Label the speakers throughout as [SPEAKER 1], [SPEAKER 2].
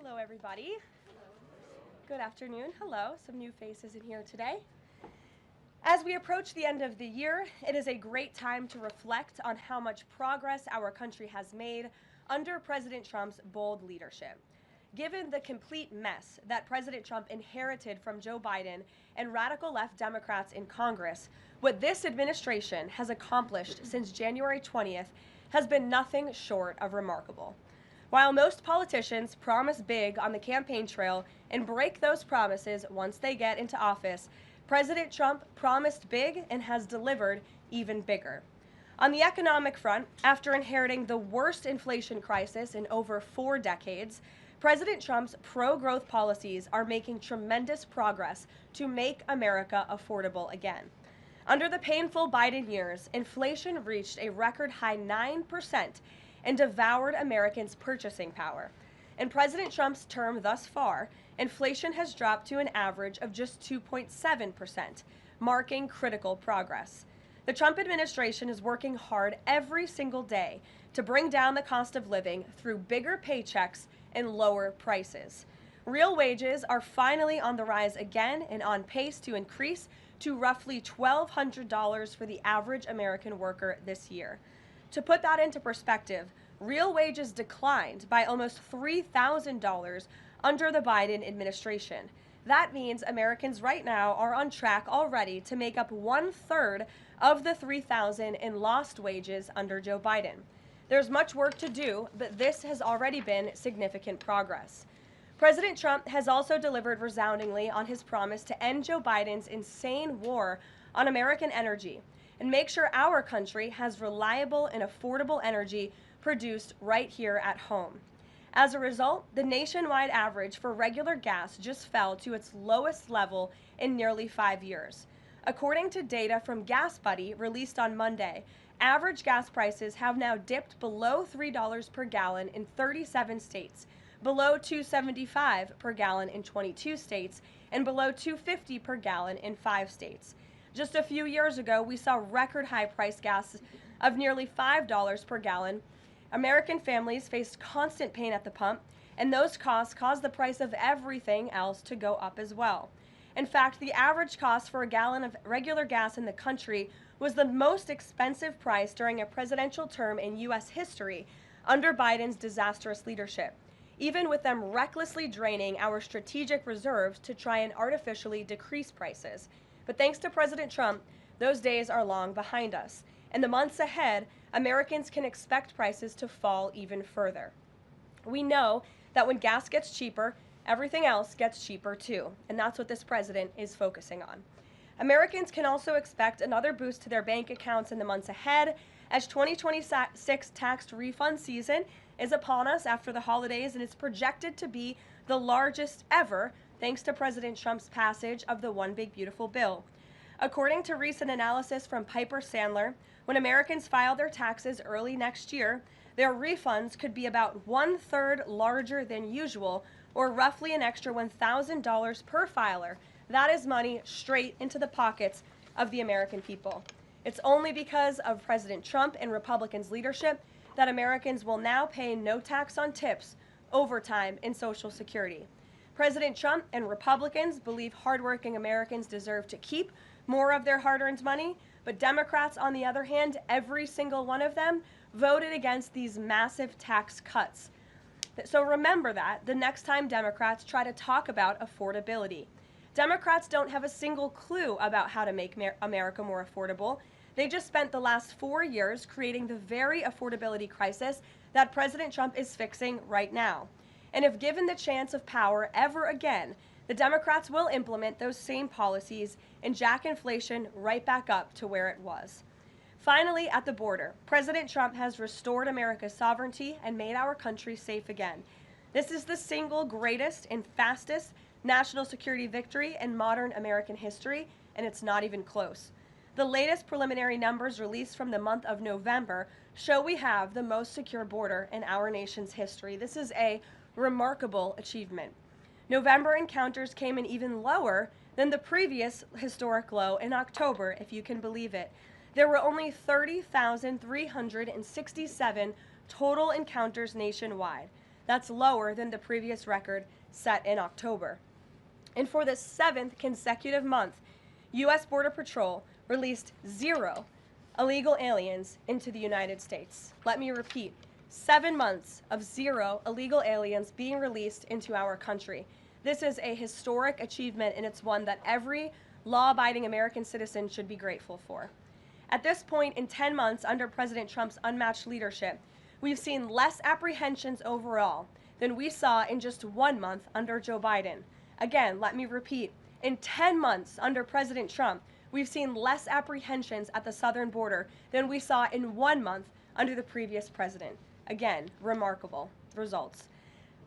[SPEAKER 1] Hello, everybody. Good afternoon. Hello, some new faces in here today. As we approach the end of the year, it is a great time to reflect on how much progress our country has made under President Trump's bold leadership. Given the complete mess that President Trump inherited from Joe Biden and radical left Democrats in Congress, what this administration has accomplished since January 20th has been nothing short of remarkable. While most politicians promise big on the campaign trail and break those promises once they get into office, President Trump promised big and has delivered even bigger. On the economic front, after inheriting the worst inflation crisis in over 4 decades, President Trump's pro-growth policies are making tremendous progress to make America affordable again. Under the painful Biden years, inflation reached a record high 9% and devoured Americans' purchasing power. In President Trump's term thus far, inflation has dropped to an average of just 2.7%, marking critical progress. The Trump administration is working hard every single day to bring down the cost of living through bigger paychecks and lower prices. Real wages are finally on the rise again and on pace to increase to roughly $1,200 for the average American worker this year. To put that into perspective, real wages declined by almost $3,000 under the Biden administration. That means Americans right now are on track already to make up 1/3 of the $3,000 in lost wages under Joe Biden. There's much work to do, but this has already been significant progress. President Trump has also delivered resoundingly on his promise to end Joe Biden's insane war on American energy and make sure our country has reliable and affordable energy produced right here at home. As a result, the nationwide average for regular gas just fell to its lowest level in nearly 5 years. According to data from GasBuddy released on Monday, average gas prices have now dipped below $3 per gallon in 37 states, below $2.75 per gallon in 22 states, and below $2.50 per gallon in 5 states. Just a few years ago, we saw record high price gas of nearly $5 per gallon. American families faced constant pain at the pump, and those costs caused the price of everything else to go up as well. In fact, the average cost for a gallon of regular gas in the country was the most expensive price during a presidential term in U.S. history under Biden's disastrous leadership, even with them recklessly draining our strategic reserves to try and artificially decrease prices. But thanks to President Trump, those days are long behind us. In the months ahead, Americans can expect prices to fall even further. We know that when gas gets cheaper, everything else gets cheaper too, and that's what this president is focusing on. Americans can also expect another boost to their bank accounts in the months ahead, as 2026 tax refund season is upon us after the holidays, and it's projected to be the largest ever thanks to President Trump's passage of the One Big Beautiful Bill. According to recent analysis from Piper Sandler, when Americans file their taxes early next year, their refunds could be about 1/3 larger than usual, or roughly an extra $1,000 per filer. That is money straight into the pockets of the American people. It's only because of President Trump and Republicans' leadership that Americans will now pay no tax on tips, overtime, and Social Security. President Trump and Republicans believe hardworking Americans deserve to keep more of their hard-earned money, but Democrats, on the other hand, every single one of them, voted against these massive tax cuts. So remember that the next time Democrats try to talk about affordability. Democrats don't have a single clue about how to make America more affordable. They just spent the last 4 years creating the very affordability crisis that President Trump is fixing right now. And if given the chance of power ever again, the Democrats will implement those same policies and jack inflation right back up to where it was. Finally, at the border, President Trump has restored America's sovereignty and made our country safe again. This is the single greatest and fastest national security victory in modern American history, and it's not even close. The latest preliminary numbers released from the month of November show we have the most secure border in our nation's history. This is a remarkable achievement. November encounters came in even lower than the previous historic low in October, if you can believe it. There were only 30,367 total encounters nationwide. That's lower than the previous record set in October. And for the 7th consecutive month, U.S. Border Patrol released 0 illegal aliens into the United States. Let me repeat, 7 months of 0 illegal aliens being released into our country. This is a historic achievement, and it's one that every law-abiding American citizen should be grateful for. At this point, in 10 months under President Trump's unmatched leadership, we've seen less apprehensions overall than we saw in just 1 month under Joe Biden. Again, let me repeat, in 10 months under President Trump, we've seen less apprehensions at the southern border than we saw in 1 month under the previous president. Again, remarkable results.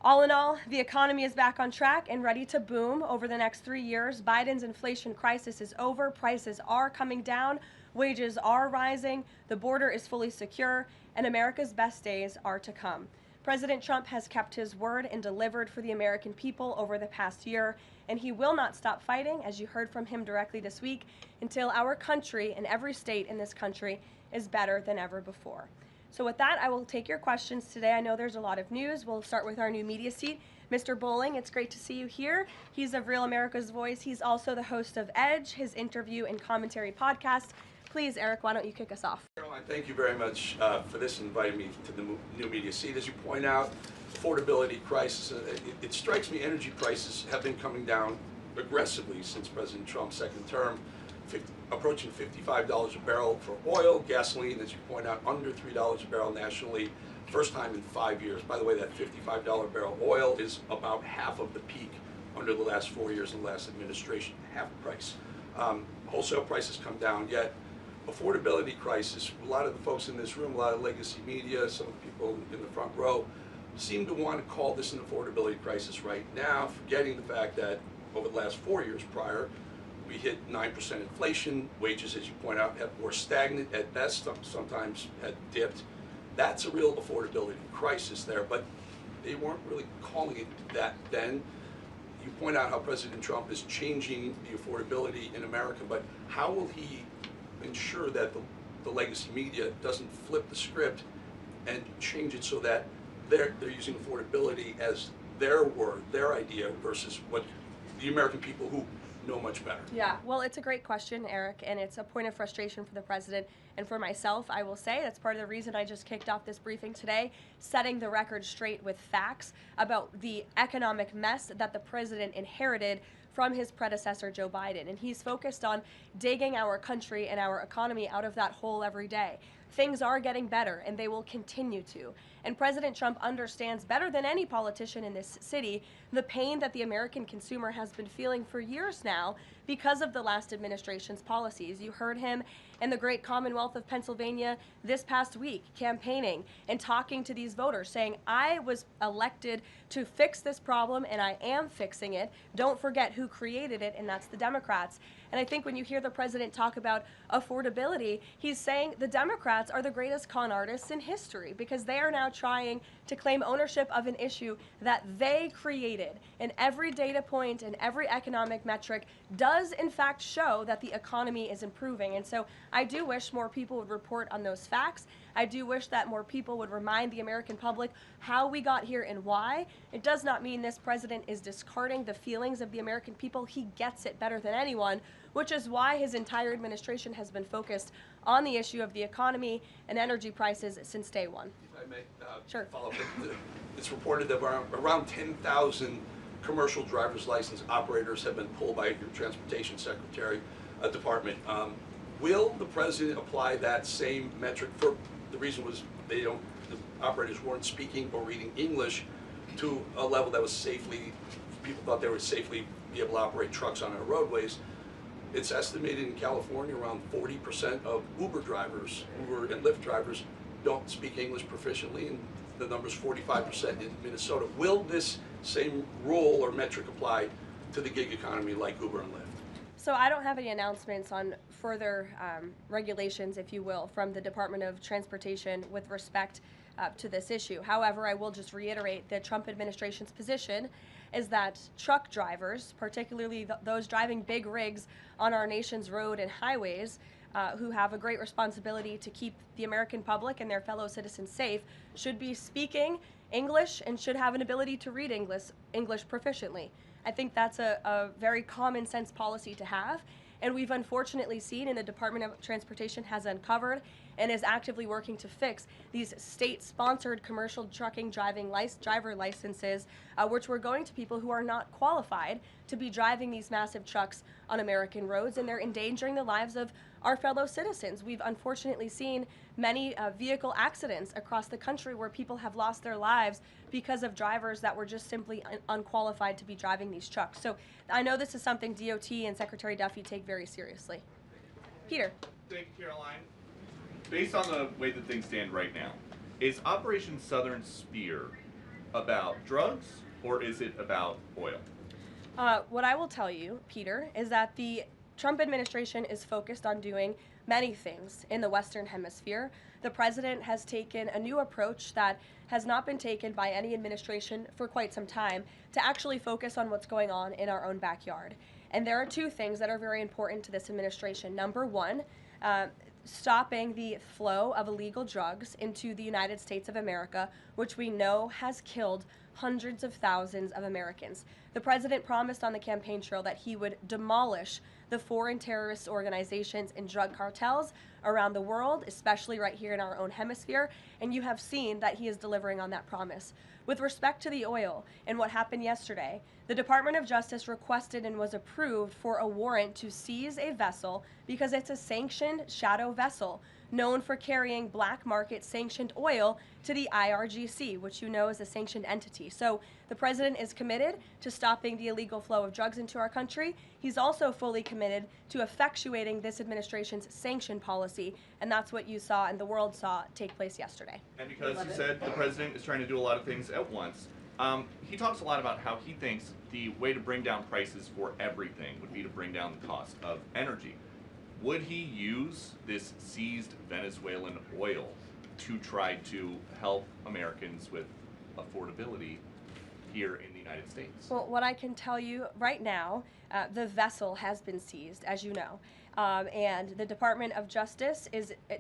[SPEAKER 1] All in all, the economy is back on track and ready to boom over the next 3 years. Biden's inflation crisis is over, prices are coming down, wages are rising, the border is fully secure, and America's best days are to come. President Trump has kept his word and delivered for the American people over the past year, and he will not stop fighting, as you heard from him directly this week, until our country and every state in this country is better than ever before. So with that, I will take your questions today. I know there's a lot of news. We'll start with our new media seat. Mr. Bowling, it's great to see you here. He's of Real America's Voice. He's also the host of Edge, his interview and commentary podcast. Please, Eric, why don't you kick us off?
[SPEAKER 2] Karoline, thank you very much for this and inviting me to the new media seat. As you point out, affordability crisis, it strikes me energy prices have been coming down aggressively since President Trump's second term, approaching $55 a barrel for oil, gasoline, as you point out, under $3 a barrel nationally, first time in 5 years. By the way, that $55 barrel oil is about half of the peak under the last 4 years of the last administration, half the price. Wholesale prices come down, yet affordability crisis, a lot of the folks in this room, a lot of legacy media, some of the people in the front row, seem to want to call this an affordability crisis right now, forgetting the fact that over the last 4 years prior, we hit 9% inflation, wages, as you point out, have more stagnant at best, sometimes had dipped. That's a real affordability crisis there, but they weren't really calling it that then. You point out how President Trump is changing the affordability in America, but how will he ensure that the legacy media doesn't flip the script and change it so that they're using affordability as their word, their idea, versus what the American people who know much better?
[SPEAKER 1] Yeah, well, it's a great question, Eric, and it's a point of frustration for the president and for myself. I will say that's part of the reason I just kicked off this briefing today, setting the record straight with facts about the economic mess that the president inherited from his predecessor, Joe Biden. And he's focused on digging our country and our economy out of that hole every day. Things are getting better, and they will continue to. And President Trump understands better than any politician in this city the pain that the American consumer has been feeling for years now because of the last administration's policies. You heard him in the great Commonwealth of Pennsylvania this past week campaigning and talking to these voters, saying, I was elected to fix this problem, and I am fixing it. Don't forget who created it, and that's the Democrats. And I think when you hear the president talk about affordability, he's saying the Democrats are the greatest con artists in history because they are now trying to claim ownership of an issue that they created. And every data point and every economic metric does in fact show that the economy is improving. And so I do wish more people would report on those facts. I do wish that more people would remind the American public how we got here and why. It does not mean this president is discarding the feelings of the American people. He gets it better than anyone, which is why his entire administration has been focused on the issue of the economy and energy prices since day one.
[SPEAKER 2] If I may
[SPEAKER 1] Sure.
[SPEAKER 2] follow up, it's reported that around 10,000 commercial driver's license operators have been pulled by your Transportation Secretary Department. Will the president apply that same metric? For the reason was the operators weren't speaking or reading English to a level that was safely, people thought they would safely be able to operate trucks on our roadways. It's estimated in California around 40% of Uber drivers, Uber and Lyft drivers, don't speak English proficiently, and the number's 45% in Minnesota. Will this same rule or metric apply to the gig economy like Uber and Lyft?
[SPEAKER 1] So I don't have any announcements on further regulations, if you will, from the Department of Transportation with respect to this issue. However, I will just reiterate the Trump administration's position is that truck drivers, particularly those driving big rigs on our nation's road and highways, who have a great responsibility to keep the American public and their fellow citizens safe, should be speaking English and should have an ability to read English proficiently. I think that's a very common sense policy to have. And we've unfortunately seen, and the Department of Transportation has uncovered and is actively working to fix these state-sponsored commercial trucking driver licenses, which were going to people who are not qualified to be driving these massive trucks on American roads, and they're endangering the lives of our fellow citizens. We've unfortunately seen many vehicle accidents across the country where people have lost their lives because of drivers that were just simply unqualified to be driving these trucks. So I know this is something DOT and Secretary Duffy take very seriously. Peter.
[SPEAKER 3] Thank you, Caroline. Based on the way that things stand right now, is Operation Southern Spear about drugs or is it about oil?
[SPEAKER 1] What I will tell you, Peter, is that the Trump administration is focused on doing many things in the Western Hemisphere. The president has taken a new approach that has not been taken by any administration for quite some time to actually focus on what's going on in our own backyard. And there are two things that are very important to this administration. Number one, stopping the flow of illegal drugs into the United States of America, which we know has killed hundreds of thousands of Americans. The president promised on the campaign trail that he would demolish the foreign terrorist organizations and drug cartels around the world, especially right here in our own hemisphere, and you have seen that he is delivering on that promise. With respect to the oil and what happened yesterday, the Department of Justice requested and was approved for a warrant to seize a vessel because it's a sanctioned shadow vessel known for carrying black market sanctioned oil to the IRGC, which you know is a sanctioned entity. So the president is committed to stopping the illegal flow of drugs into our country. He's also fully committed to effectuating this administration's sanction policy, and that's what you saw and the world saw take place yesterday.
[SPEAKER 3] And because he said the president is trying to do a lot of things at once, he talks a lot about how he thinks the way to bring down prices for everything would be to bring down the cost of energy. Would he use this seized Venezuelan oil to try to help Americans with affordability here in the United States?
[SPEAKER 1] Well, what I can tell you right now, the vessel has been seized, as you know. And the Department of Justice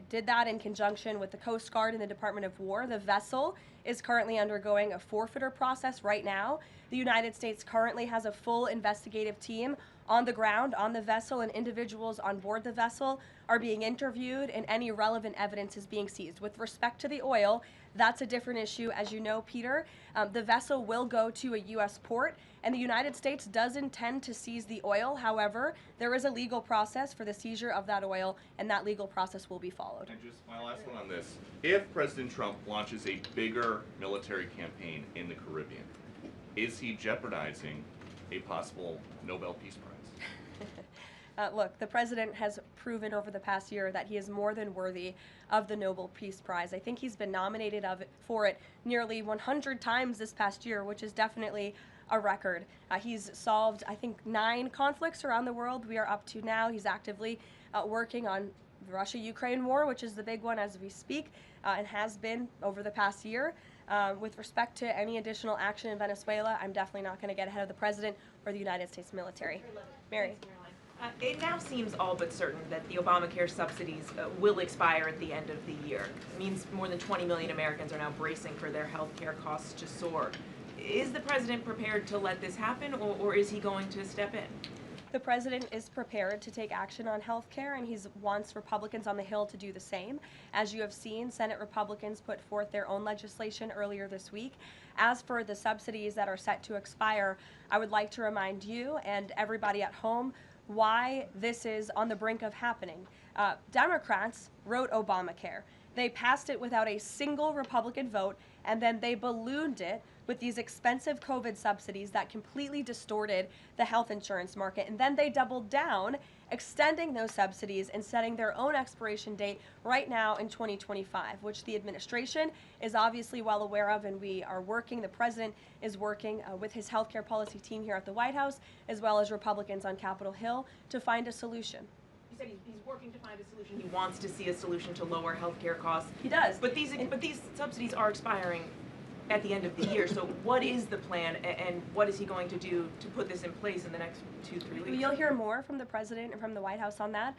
[SPEAKER 1] did that in conjunction with the Coast Guard and the Department of War. The vessel is currently undergoing a forfeiture process right now. The United States currently has a full investigative team on the ground on the vessel, and individuals on board the vessel are being interviewed and any relevant evidence is being seized. With respect to the oil, that's a different issue. As you know, Peter, the vessel will go to a U.S. port, and the United States does intend to seize the oil. However, there is a legal process for the seizure of that oil, and that legal process will be followed.
[SPEAKER 3] And just my last one on this. If President Trump launches a bigger military campaign in the Caribbean, is he jeopardizing a possible Nobel Peace Prize?
[SPEAKER 1] Look, the president has proven over the past year that he is more than worthy of the Nobel Peace Prize. I think he's been nominated for it nearly 100 times this past year, which is definitely a record. He's solved, I think, 9 conflicts around the world. We are up to now. He's actively working on the Russia-Ukraine war, which is the big one as we speak, and has been over the past year. With respect to any additional action in Venezuela, I'm definitely not going to get ahead of the president or the United States military. Mary.
[SPEAKER 4] It now seems all but certain that the Obamacare subsidies will expire at the end of the year. It means more than 20 million Americans are now bracing for their health care costs to soar. Is the president prepared to let this happen, or is he going to step in?
[SPEAKER 1] The president is prepared to take action on health care, and he wants Republicans on the Hill to do the same. As you have seen, Senate Republicans put forth their own legislation earlier this week. As for the subsidies that are set to expire, I would like to remind you and everybody at home why this is on the brink of happening. Democrats wrote Obamacare. They passed it without a single Republican vote, and then they ballooned it with these expensive COVID subsidies that completely distorted the health insurance market. And then they doubled down, extending those subsidies and setting their own expiration date right now in 2025, which the administration is obviously well aware of, and we are working, the president is working with his healthcare policy team here at the White House, as well as Republicans on Capitol Hill, to find a solution.
[SPEAKER 4] You said he's working to find a solution. He wants to see a solution to lower health care costs.
[SPEAKER 1] He does.
[SPEAKER 4] But these subsidies are expiring at the end of the year. So what is the plan, and what is he going to do to put this in place in the next 2-3 weeks?
[SPEAKER 1] You'll hear more from the president and from the White House on that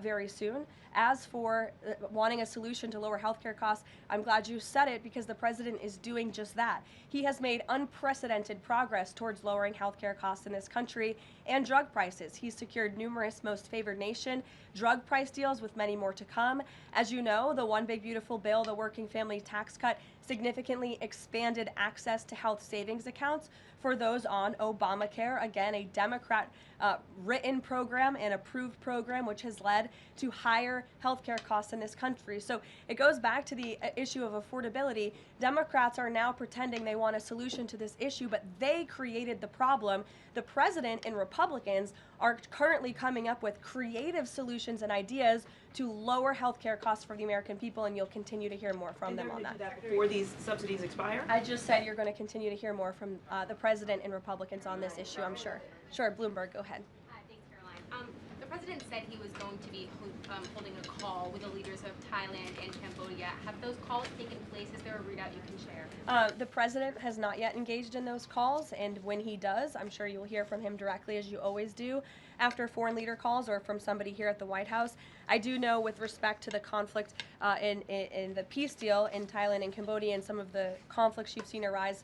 [SPEAKER 1] very soon. As for wanting a solution to lower healthcare costs, I'm glad you said it, because the president is doing just that. He has made unprecedented progress towards lowering healthcare costs in this country and drug prices. He's secured numerous most favored nation drug price deals, with many more to come. As you know, the One Big Beautiful Bill, the working family tax cut, significantly expanded access to health savings accounts for those on Obamacare. Again, a Democrat written program and approved program, which has led to higher healthcare costs in this country. So it goes back to the issue of affordability. Democrats are now pretending they want a solution to this issue, but they created the problem. The president and Republicans are currently coming up with creative solutions and ideas to lower healthcare costs for the American people, and you'll continue to hear more from them on that.
[SPEAKER 4] Before these subsidies expire?
[SPEAKER 1] I just said you're going to continue to hear more from the president and Republicans on this issue, I'm sure. Sure, Bloomberg, go ahead.
[SPEAKER 5] Thanks, Caroline. The president said he was going to be holding a call with the leaders of Thailand and Cambodia. Have those calls taken place? Is there a readout you can share?
[SPEAKER 1] The president has not yet engaged in those calls, and when he does, I'm sure you'll hear from him directly, as you always do, after foreign leader calls or from somebody here at the White House. I do know, with respect to the conflict in the peace deal in Thailand and Cambodia and some of the conflicts you've seen arise,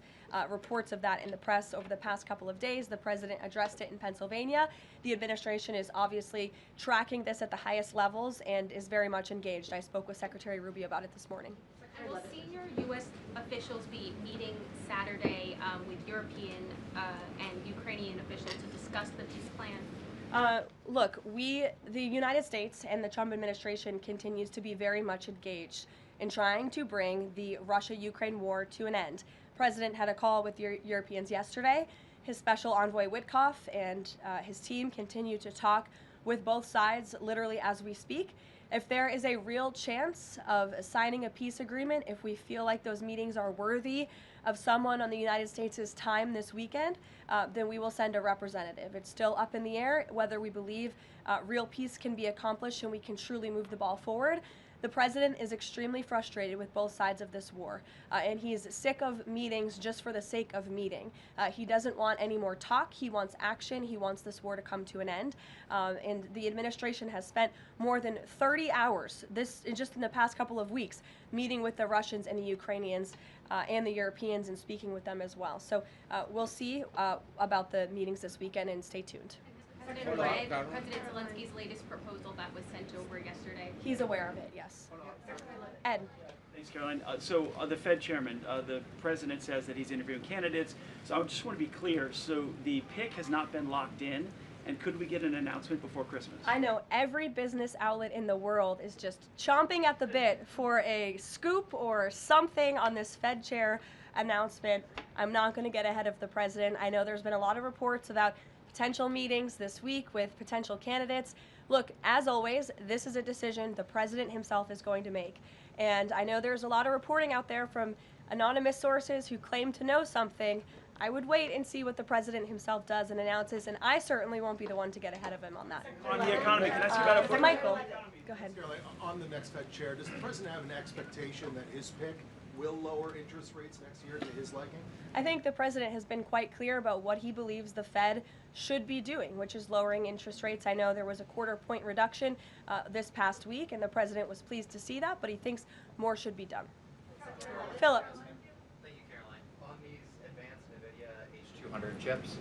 [SPEAKER 1] reports of that in the press over the past couple of days. The president addressed it in Pennsylvania. The administration is obviously tracking this at the highest levels and is very much engaged. I spoke with Secretary Rubio about it this morning.
[SPEAKER 5] And will senior U.S. officials be meeting Saturday with European and Ukrainian officials to discuss the peace plan?
[SPEAKER 1] Look, the United States and the Trump administration continues to be very much engaged in trying to bring the Russia-Ukraine war to an end. The president had a call with Europeans yesterday. His special envoy Witkoff and his team continue to talk with both sides literally as we speak. If there is a real chance of signing a peace agreement, if we feel like those meetings are worthy of someone on the United States' time this weekend, then we will send a representative. It's still up in the air whether we believe real peace can be accomplished and we can truly move the ball forward. The president is extremely frustrated with both sides of this war, and he's sick of meetings just for the sake of meeting. He doesn't want any more talk. He wants action. He wants this war to come to an end. And the administration has spent more than 30 hours, just in the past couple of weeks, meeting with the Russians and the Ukrainians and the Europeans and speaking with them as well. So we'll see about the meetings this weekend, and stay tuned.
[SPEAKER 5] President Zelensky's latest proposal that was sent over yesterday?
[SPEAKER 1] He's aware of it, yes. Ed.
[SPEAKER 6] Thanks, Caroline. The Fed chairman, the president says that he's interviewing candidates. So I just want to be clear. So the pick has not been locked in, and could we get an announcement before Christmas?
[SPEAKER 1] I know every business outlet in the world is just chomping at the bit for a scoop or something on this Fed chair announcement. I'm not going to get ahead of the president. I know there's been a lot of reports about potential meetings this week with potential candidates. Look, as always, this is a decision the president himself is going to make. And I know there's a lot of reporting out there from anonymous sources who claim to know something. I would wait and see what the president himself does and announces, and I certainly won't be the one to get ahead of him on that.
[SPEAKER 6] On the economy, can I ask you about a
[SPEAKER 1] Michael, go ahead.
[SPEAKER 7] On the next Fed chair, does the president have an expectation that his pick will lower interest rates next year to his liking?
[SPEAKER 1] I think the president has been quite clear about what he believes the Fed should be doing, which is lowering interest rates. I know there was a quarter-point reduction this past week, and the president was pleased to see that, but he thinks more should be done. Philip.
[SPEAKER 8] Thank you, Caroline. On these advanced NVIDIA H200 chips,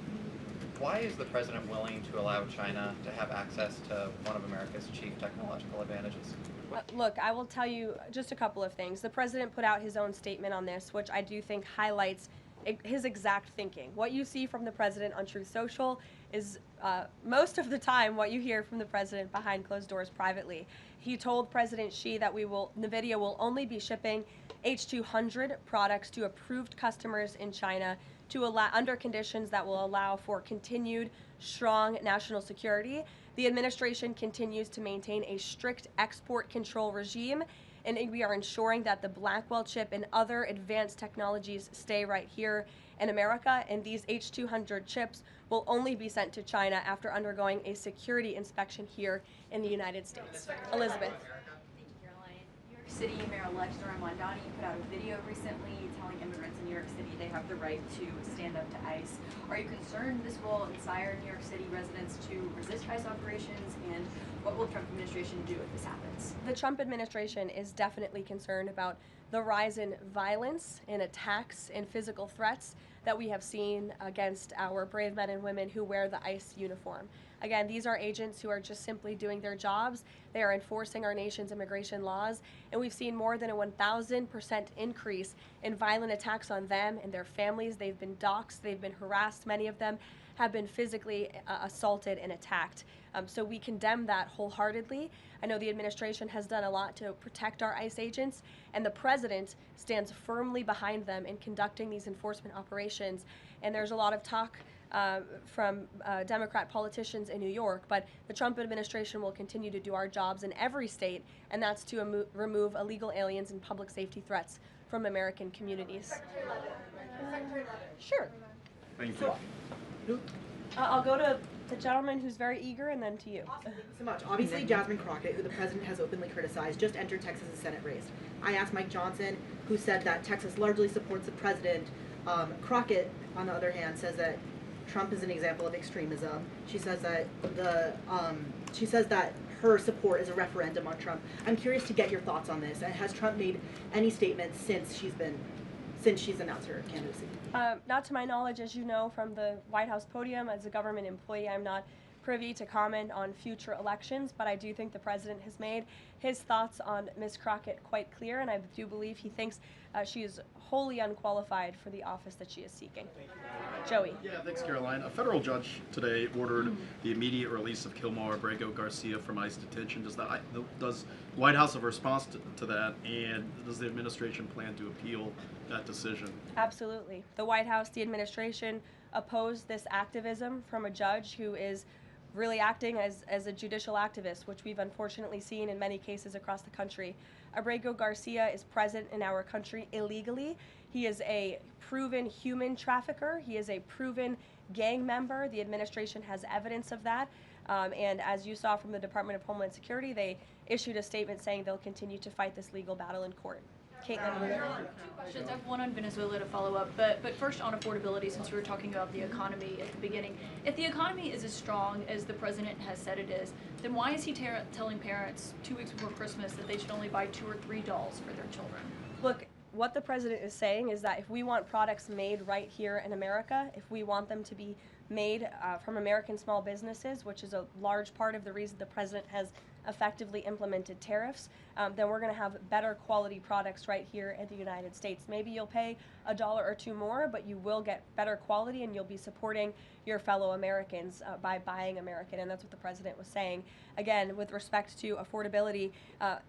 [SPEAKER 8] why is the president willing to allow China to have access to one of America's chief technological advantages?
[SPEAKER 1] Look, I will tell you just a couple of things. The president put out his own statement on this, which I do think highlights his exact thinking. What you see from the president on Truth Social is most of the time what you hear from the president behind closed doors privately. He told President Xi that NVIDIA will only be shipping H200 products to approved customers in China under conditions that will allow for continued strong national security. The administration continues to maintain a strict export control regime, and we are ensuring that the Blackwell chip and other advanced technologies stay right here in America, and these H200 chips will only be sent to China after undergoing a security inspection here in the United States. Elizabeth.
[SPEAKER 5] Thank you, Caroline. New York
[SPEAKER 9] City Mayor-elect Zoran Mondani put out a video recently telling immigrants in New York City they have the right to stand up to ICE. Are you concerned this will inspire New York City residents to resist ICE operations, and what will the Trump administration do if this happens?
[SPEAKER 1] The Trump administration is definitely concerned about the rise in violence, in attacks, and physical threats that we have seen against our brave men and women who wear the ICE uniform. Again, these are agents who are just simply doing their jobs. They are enforcing our nation's immigration laws, and we've seen more than a 1,000% increase in violent attacks on them and their families. They've been doxxed, they've been harassed, many of them have been physically assaulted and attacked. So we condemn that wholeheartedly. I know the administration has done a lot to protect our ICE agents, and the president stands firmly behind them in conducting these enforcement operations. And there's a lot of talk from Democrat politicians in New York, but the Trump administration will continue to do our jobs in every state, and that's to remove illegal aliens and public safety threats from American communities.
[SPEAKER 10] Secretary Leavitt.
[SPEAKER 1] Sure.
[SPEAKER 3] Thank you.
[SPEAKER 1] I'll go to the gentleman who's very eager, and then to you.
[SPEAKER 10] Awesome. Thank you so much. Obviously, Jasmine Crockett, who the president has openly criticized, just entered Texas' Senate race. I asked Mike Johnson, who said that Texas largely supports the president. Crockett, on the other hand, says that Trump is an example of extremism. She says that her support is a referendum on Trump. I'm curious to get your thoughts on this. And has Trump made any statements since she's announced her candidacy?
[SPEAKER 1] Not to my knowledge, as you know from the White House podium. As a government employee, I'm not privy to comment on future elections, but I do think the president has made his thoughts on Ms. Crockett quite clear, and I do believe he thinks she is wholly unqualified for the office that she is seeking. Joey.
[SPEAKER 11] Yeah, thanks, Caroline. A federal judge today ordered the immediate release of Kilmar Abrego Garcia from ICE detention. Does the White House have a response to that, and does the administration plan to appeal that decision?
[SPEAKER 1] Absolutely. The White House, the administration opposed this activism from a judge who is really acting as a judicial activist, which we've unfortunately seen in many cases across the country. Abrego Garcia is present in our country illegally. He is a proven human trafficker. He is a proven gang member. The administration has evidence of that. And as you saw from the Department of Homeland Security, they issued a statement saying they'll continue to fight this legal battle in court. Caitlin.
[SPEAKER 12] Two questions. I have one on Venezuela to follow up, but first on affordability, since we were talking about the economy at the beginning. If the economy is as strong as the president has said it is, then why is he telling parents 2 weeks before Christmas that they should only buy 2 or 3 dolls for their children?
[SPEAKER 1] Look, what the president is saying is that if we want products made right here in America, if we want them to be made from American small businesses, which is a large part of the reason the president has effectively implemented tariffs, then we're going to have better quality products right here in the United States. Maybe you'll pay $1 or $2 more, but you will get better quality, and you'll be supporting your fellow Americans by buying American, and that's what the president was saying. Again, with respect to affordability,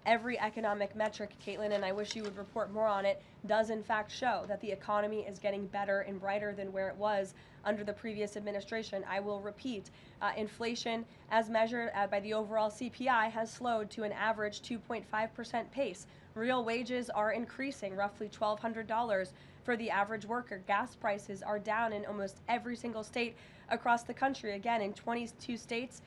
[SPEAKER 1] every economic metric, Caitlin, and I wish you would report more on it, does in fact show that the economy is getting better and brighter than where it was under the previous administration. I will repeat, inflation as measured by the overall CPI has slowed to an average 2.5% pace. Real wages are increasing, roughly $1,200 for the average worker. Gas prices are down in almost every single state across the country. Again, in 22 states,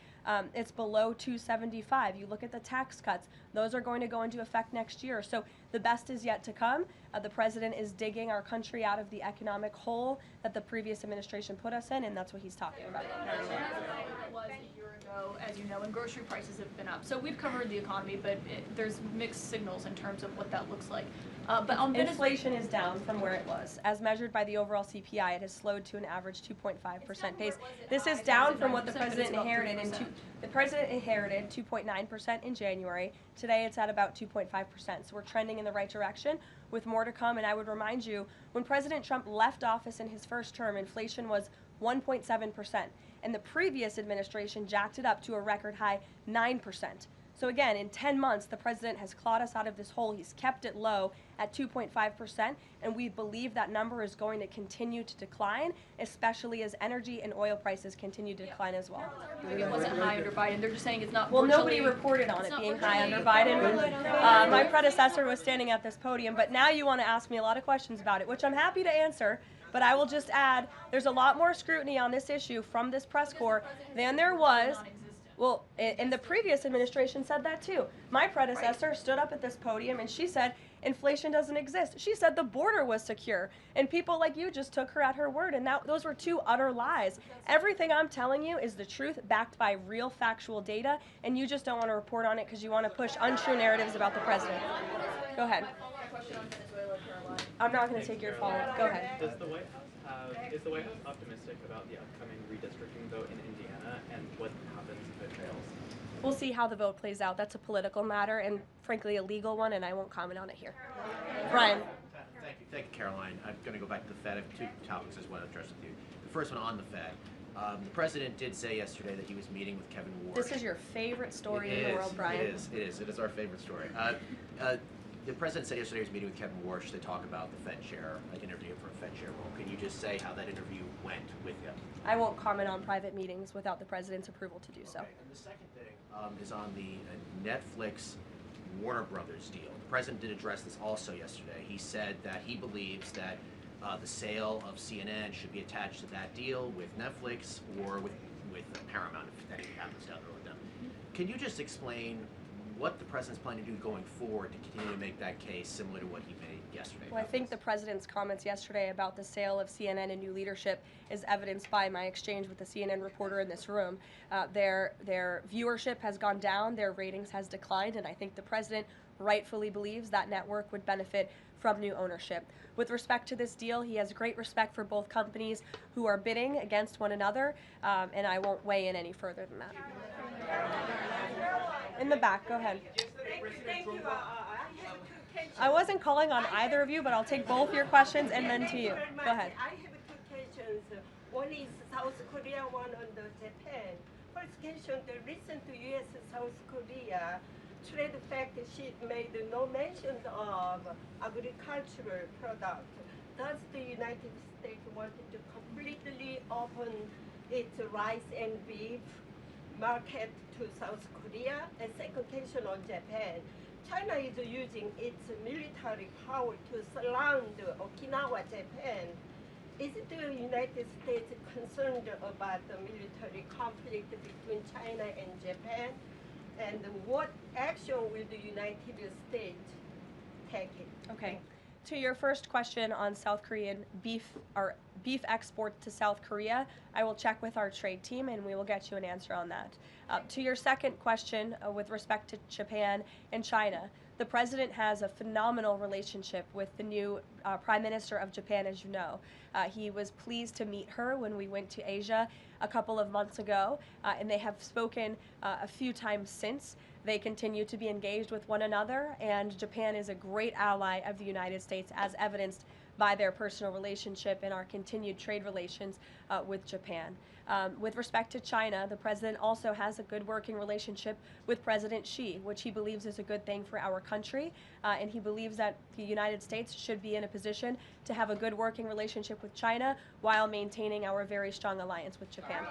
[SPEAKER 1] it's below $275. You look at the tax cuts, those are going to go into effect next year. So the best is yet to come. The president is digging our country out of the economic hole that the previous administration put us in, and that's what he's talking about.
[SPEAKER 12] It was a year ago, as you know, and grocery prices have been up. So we've covered the economy, but there's mixed signals in terms of what that looks like. But on
[SPEAKER 1] inflation is down from where it was. As measured by the overall CPI, it has slowed to an average 2.5% pace. This is down from what the president inherited. The president inherited 2.9% in January. Today it's at about 2.5%. So we're trending in the right direction with more to come. And I would remind you, when President Trump left office in his first term, inflation was 1.7%. And the previous administration jacked it up to a record high 9%. So again, in 10 months, the president has clawed us out of this hole. He's kept it low at 2.5%, and we believe that number is going to continue to decline, especially as energy and oil prices continue to decline as well.
[SPEAKER 12] It wasn't high under Biden. They're just saying it's not.
[SPEAKER 1] Well, nobody reported on it being high under Biden. My predecessor was standing at this podium, but now you want to ask me a lot of questions about it, which I'm happy to answer. But I will just add, there's a lot more scrutiny on this issue from this press corps than there was. Well, and the previous administration said that too. My predecessor stood up at this podium and she said inflation doesn't exist. She said the border was secure, and people like you just took her at her word, and those were two utter lies. Everything I'm telling you is the truth, backed by real factual data, and you just don't want to report on it because you want to push untrue narratives about the president. Go ahead. I'm not going to take your follow-up. Go ahead.
[SPEAKER 13] Is the White House optimistic about the upcoming redistricting vote in Indiana, and what happens if it fails?
[SPEAKER 1] We'll see how the vote plays out. That's a political matter and, frankly, a legal one, and I won't comment on it here. Brian.
[SPEAKER 14] Thank you, Caroline. I'm going to go back to the Fed. I have two topics I just want to address with you. The first one on the Fed. The president did say yesterday that he was meeting with Kevin Warsh.
[SPEAKER 1] This is your favorite story in the world, Brian.
[SPEAKER 14] It is our favorite story. The president said yesterday he was meeting with Kevin Warsh to talk about the Fed chair, interviewing for a Fed chair role. Can you just say how that interview went with him?
[SPEAKER 1] I won't comment on private meetings without the president's approval to do so.
[SPEAKER 14] Okay. And the second thing is on the Netflix Warner Brothers deal. The president did address this also yesterday. He said that he believes that the sale of CNN should be attached to that deal with Netflix or with Paramount if anything happens down the road with them. Can you just explain what the president's planning to do going forward to continue to make that case similar to what he made yesterday?
[SPEAKER 1] Well, I think the president's comments yesterday about the sale of CNN and new leadership is evidenced by my exchange with the CNN reporter in this room. Their viewership has gone down, their ratings has declined, and I think the president rightfully believes that network would benefit from new ownership. With respect to this deal, he has great respect for both companies who are bidding against one another, and I won't weigh in any further than that. In the back, go ahead.
[SPEAKER 15] Thank you.
[SPEAKER 1] I wasn't calling on either of you, but I'll take both your questions and then to you. Go ahead.
[SPEAKER 15] I have two questions. One is South Korea, one on the Japan. First question, the recent U.S.-South Korea trade fact sheet made no mention of agricultural product. Does the United States want to completely open its rice and beef market to South Korea? And second question on Japan. China is using its military power to surround Okinawa, Japan. Is the United States concerned about the military conflict between China and Japan? And what action will the United States take?
[SPEAKER 1] Okay. To your first question on South Korean beef export to South Korea, I will check with our trade team and we will get you an answer on that. To your second question with respect to Japan and China, the president has a phenomenal relationship with the new Prime Minister of Japan, as you know. He was pleased to meet her when we went to Asia a couple of months ago, and they have spoken a few times since. They continue to be engaged with one another, and Japan is a great ally of the United States, as evidenced by their personal relationship and our continued trade relations with Japan. With respect to China, the president also has a good working relationship with President Xi, which he believes is a good thing for our country, and he believes that the United States should be in a position to have a good working relationship with China while maintaining our very strong alliance with Japan.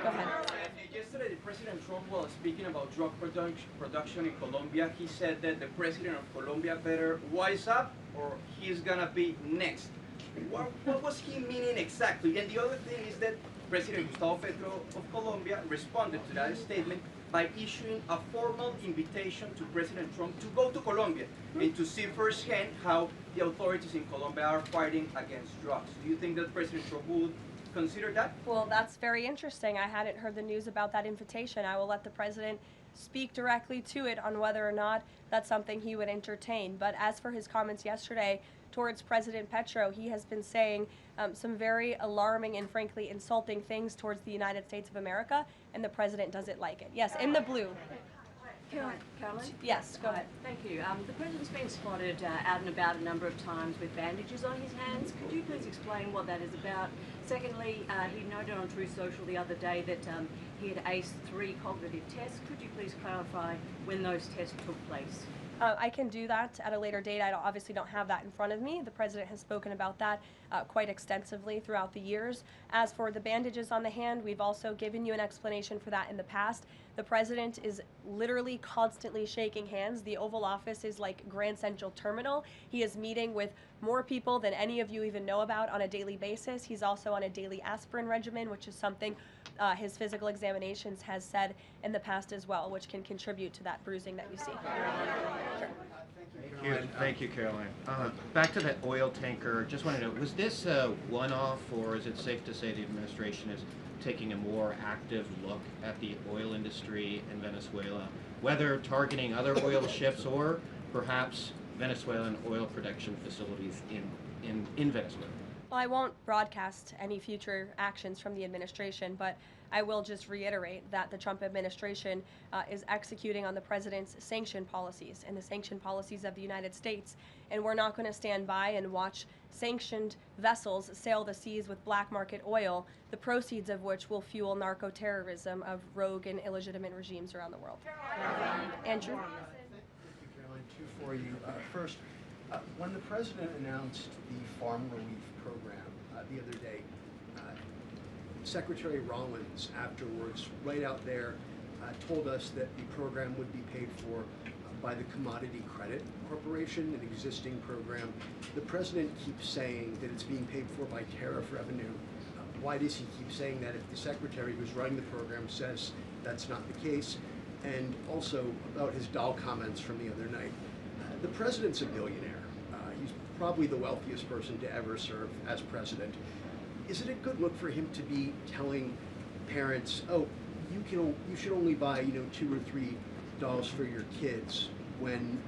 [SPEAKER 1] Go ahead.
[SPEAKER 16] Yesterday, President Trump was speaking about drug production in Colombia. He said that the president of Colombia better wise up or he's gonna be next. What was he meaning exactly? And the other thing is that President Gustavo Petro of Colombia responded to that statement by issuing a formal invitation to President Trump to go to Colombia and to see firsthand how the authorities in Colombia are fighting against drugs. Do you think that President Trump would consider that?
[SPEAKER 1] Well, that's very interesting. I hadn't heard the news about that invitation. I will let the president speak directly to it on whether or not that's something he would entertain. But as for his comments yesterday towards President Petro, he has been saying some very alarming and frankly insulting things towards the United States of America, and the president doesn't like it. Yes, in the blue.
[SPEAKER 17] Caroline?
[SPEAKER 1] Yes, go ahead.
[SPEAKER 17] Thank you. The president's been spotted out and about a number of times with bandages on his hands. Could you please explain what that is about? Secondly, he noted on True Social the other day that he had aced 3 cognitive tests. Could you please clarify when those tests took place?
[SPEAKER 1] I can do that at a later date. I obviously don't have that in front of me. The president has spoken about that quite extensively throughout the years. As for the bandages on the hand, we've also given you an explanation for that in the past. The president is literally constantly shaking hands. The Oval Office is like Grand Central Terminal. He is meeting with more people than any of you even know about on a daily basis. He's also on a daily aspirin regimen, which is something his physical examinations has said in the past as well, which can contribute to that bruising that you see.
[SPEAKER 18] Thank you, Caroline. Back to that oil tanker, just wanted to know, was this a one-off, or is it safe to say the administration is taking a more active look at the oil industry in Venezuela, whether targeting other oil ships or perhaps Venezuelan oil production facilities in Venezuela?
[SPEAKER 1] Well, I won't broadcast any future actions from the administration, but I will just reiterate that the Trump administration is executing on the president's sanction policies and the sanction policies of the United States. And we're not going to stand by and watch sanctioned vessels sail the seas with black market oil, the proceeds of which will fuel narco-terrorism of rogue and illegitimate regimes around the world. Andrew?
[SPEAKER 19] Thank you, Caroline. Two for you. First, when the president announced the farm relief program the other day, Secretary Rollins afterwards, right out there, told us that the program would be paid for by the Commodity Credit Corporation, an existing program. The president keeps saying that it's being paid for by tariff revenue. Why does he keep saying that if the secretary who's running the program says that's not the case? And also about his doll comments from the other night. The president's a billionaire. He's probably the wealthiest person to ever serve as president. Is it a good look for him to be telling parents, oh, you should only buy, 2 or 3 dolls for your kids, when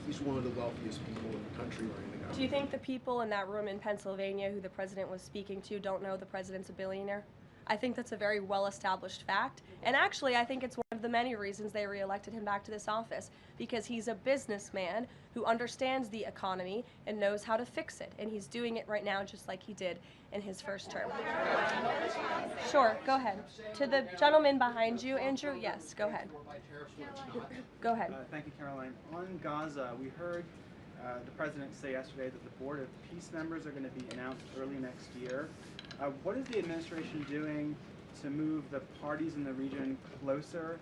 [SPEAKER 19] he's one of the wealthiest people in the country running the government?
[SPEAKER 1] Do you think the people in that room in Pennsylvania who the president was speaking to don't know the president's a billionaire? I think that's a very well-established fact. And actually, I think it's one of the many reasons they reelected him back to this office, because he's a businessman who understands the economy and knows how to fix it. And he's doing it right now just like he did in his first term. Sure, go ahead. To the gentleman behind you, Andrew, yes, go ahead. Go ahead.
[SPEAKER 20] Thank you, Caroline. On Gaza, we heard the president say yesterday that the Board of Peace members are going to be announced early next year. What is the administration doing to move the parties in the region closer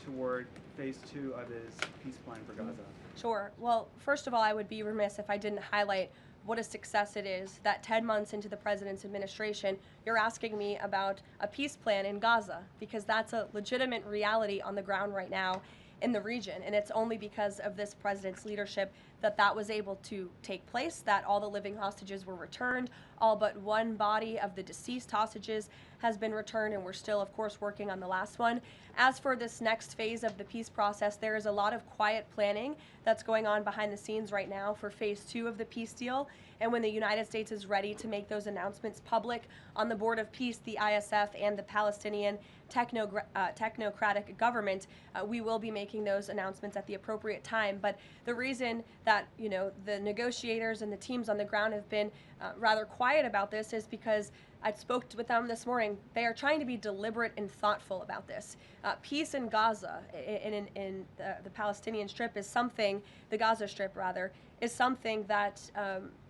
[SPEAKER 20] toward phase 2 of his peace plan for Gaza?
[SPEAKER 1] Sure. Well, first of all, I would be remiss if I didn't highlight what a success it is that 10 months into the president's administration, you're asking me about a peace plan in Gaza, because that's a legitimate reality on the ground right now in the region. And it's only because of this president's leadership that that was able to take place, that all the living hostages were returned. All but one body of the deceased hostages has been returned, and we're still, of course, working on the last one. As for this next phase of the peace process, there is a lot of quiet planning that's going on behind the scenes right now for phase 2 of the peace deal. And when the United States is ready to make those announcements public on the Board of Peace, the ISF, and the Palestinian technocratic government, we will be making those announcements at the appropriate time. But the reason that, the negotiators and the teams on the ground have been rather quiet about this is because I spoke with them this morning. They are trying to be deliberate and thoughtful about this. Peace in Gaza, in the Palestinian Strip, is something, the Gaza Strip rather, is something that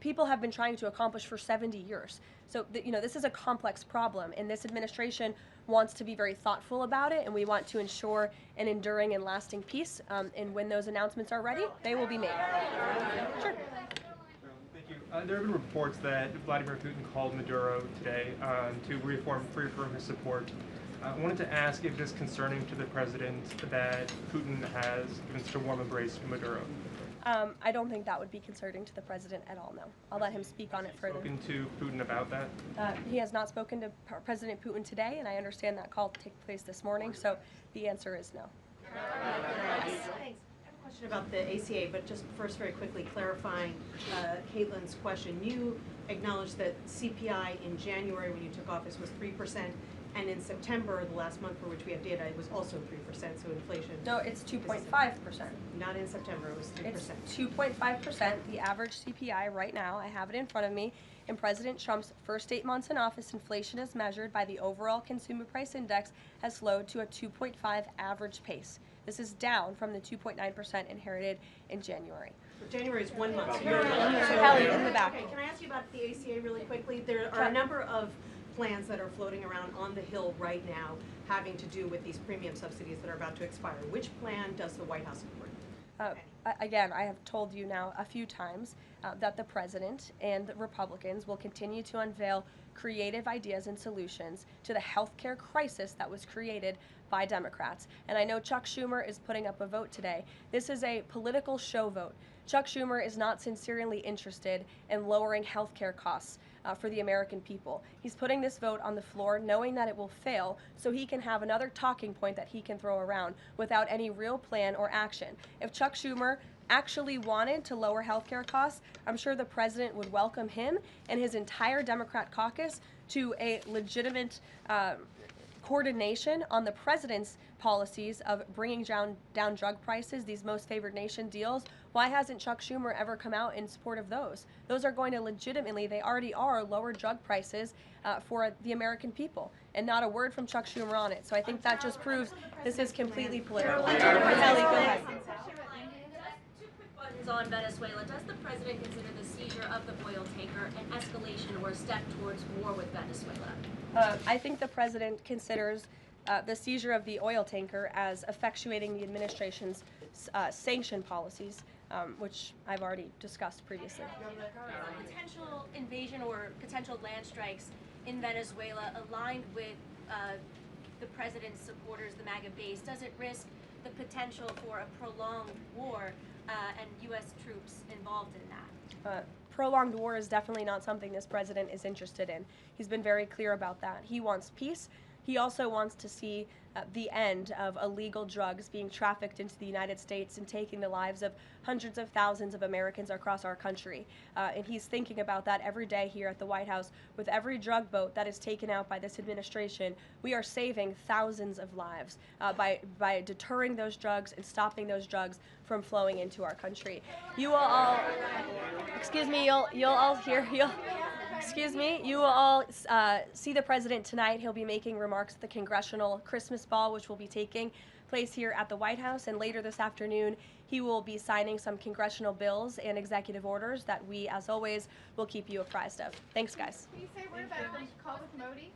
[SPEAKER 1] people have been trying to accomplish for 70 years. So, this is a complex problem, and this administration wants to be very thoughtful about it, and we want to ensure an enduring and lasting peace. And when those announcements are ready, they will be made. Sure.
[SPEAKER 21] Thank you. There have been reports that Vladimir Putin called Maduro today to reaffirm his support. I wanted to ask if it is concerning to the president that Putin has given such a warm embrace to Maduro.
[SPEAKER 1] I don't think that would be concerning to the president at all, no. I'll let him speak on it further.
[SPEAKER 21] Spoken to Putin about that?
[SPEAKER 1] He has not spoken to President Putin today, and I understand that call to take place this morning, so the answer is no.
[SPEAKER 22] Thanks. I have a question about the ACA, but just first very quickly clarifying Caitlin's question. You acknowledged that CPI in January when you took office was 3%, and in September, the last month for which we have data, it was also 3%, so inflation.
[SPEAKER 1] No, it's 2.5%.
[SPEAKER 22] Not in September, it was 3%.
[SPEAKER 1] It's 2.5%, the average CPI right now. I have it in front of me. In President Trump's first 8 months in office, inflation as measured by the overall consumer price index has slowed to a 2.5 average pace. This is down from the 2.9% inherited in January.
[SPEAKER 22] January is 1 month.
[SPEAKER 1] Kelly, in the back.
[SPEAKER 22] Okay, can I ask you about the ACA really quickly? There are a number of plans that are floating around on the Hill right now having to do with these premium subsidies that are about to expire. Which plan does the White House support?
[SPEAKER 1] Again, I have told you now a few times that the president and the Republicans will continue to unveil creative ideas and solutions to the healthcare crisis that was created by Democrats. And I know Chuck Schumer is putting up a vote today. This is a political show vote. Chuck Schumer is not sincerely interested in lowering healthcare costs for the American people. He's putting this vote on the floor knowing that it will fail so he can have another talking point that he can throw around without any real plan or action. If Chuck Schumer actually wanted to lower healthcare costs, I'm sure the president would welcome him and his entire Democrat caucus to a legitimate coordination on the president's policies of bringing down drug prices, these most favored nation deals. Why hasn't Chuck Schumer ever come out in support of those? Those are going to legitimately, they already are, lower drug prices for the American people, and not a word from Chuck Schumer on it. So I think that just proves this is completely political. Kelly, go ahead.
[SPEAKER 2] On Venezuela, does the president consider the seizure of the oil tanker an escalation or a step towards war with Venezuela?
[SPEAKER 1] I think the president considers the seizure of the oil tanker as effectuating the administration's sanction policies, which I've already discussed previously.
[SPEAKER 2] Potential invasion or potential land strikes in Venezuela aligned with the president's supporters, the MAGA base, does it risk the potential for a prolonged war and U.S. troops involved in that?
[SPEAKER 1] Prolonged war is definitely not something this president is interested in. He's been very clear about that. He wants peace. He also wants to see the end of illegal drugs being trafficked into the United States and taking the lives of hundreds of thousands of Americans across our country. And he's thinking about that every day here at the White House. With every drug boat that is taken out by this administration, we are saving thousands of lives by deterring those drugs and stopping those drugs from flowing into our country. You will all, excuse me, you'll all hear, excuse me, you will all see the president tonight. He'll be making remarks at the Congressional Christmas Ball, which will be taking place here at the White House. And later this afternoon, he will be signing some congressional bills and executive orders that we, as always, will keep you apprised of. Thanks, guys.
[SPEAKER 4] Can you say a word about the call with Modi?